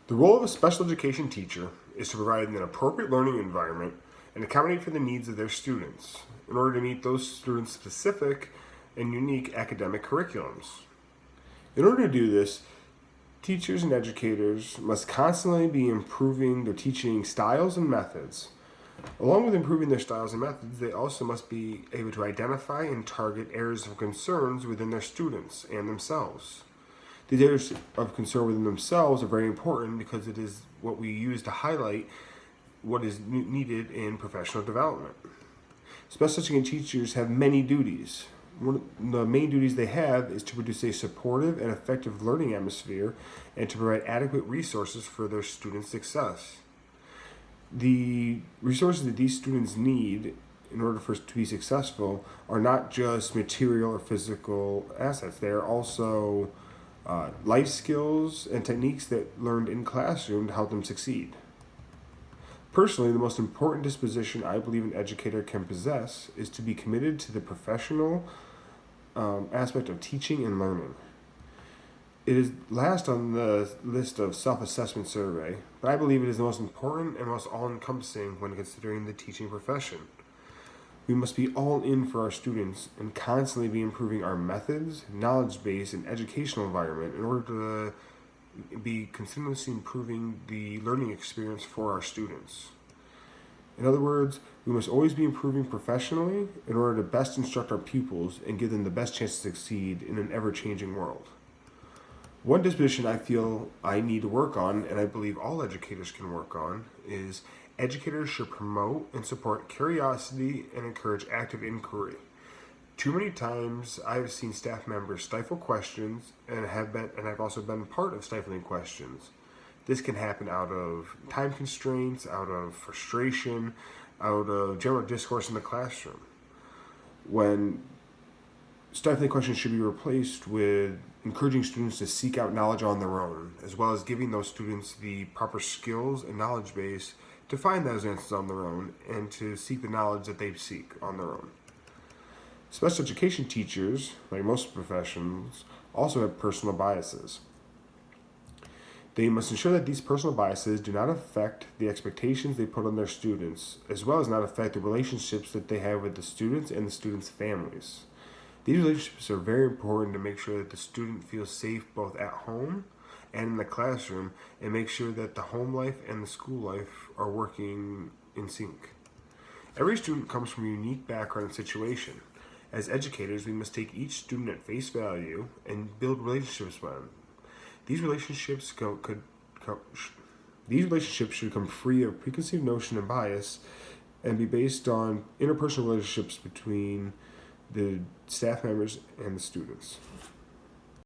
The role of a special education teacher is to provide an appropriate learning environment and accommodate for the needs of their students in order to meet those students' specific and unique academic curriculums. In order to do this, teachers and educators must constantly be improving their teaching styles and methods. Along with improving their styles and methods, they also must be able to identify and target areas of concerns within their students and themselves. These areas of concern within themselves are very important because it is what we use to highlight what is needed in professional development. Special education teachers have many duties. One of the main duties they have is to produce a supportive and effective learning atmosphere and to provide adequate resources for their students' success. The resources that these students need in order for us to be successful are not just material or physical assets. They are also life skills and techniques that learned in classroom to help them succeed. Personally, the most important disposition I believe an educator can possess is to be committed to the professional aspect of teaching and learning. It is last on the list of self-assessment survey, but I believe it is the most important and most all-encompassing when considering the teaching profession. We must be all in for our students and constantly be improving our methods, knowledge base, and educational environment in order to be continuously improving the learning experience for our students. In other words, we must always be improving professionally in order to best instruct our pupils and give them the best chance to succeed in an ever-changing world. One disposition I feel I need to work on, and I believe all educators can work on, is educators should promote and support curiosity and encourage active inquiry. Too many times I've seen staff members stifle questions and I've also been part of stifling questions. This can happen out of time constraints, out of frustration, out of general discourse in the classroom. When stifling questions should be replaced with encouraging students to seek out knowledge on their own, as well as giving those students the proper skills and knowledge base to find those answers on their own and to seek the knowledge that they seek on their own. Special education teachers, like most professions, also have personal biases. They must ensure that these personal biases do not affect the expectations they put on their students, as well as not affect the relationships that they have with the students and the students' families. These relationships are very important to make sure that the student feels safe both at home and in the classroom, and make sure that the home life and the school life are working in sync. Every student comes from a unique background and situation. As educators, we must take each student at face value and build relationships with them. These relationships should come free of preconceived notion and bias and be based on interpersonal relationships between the staff members and the students.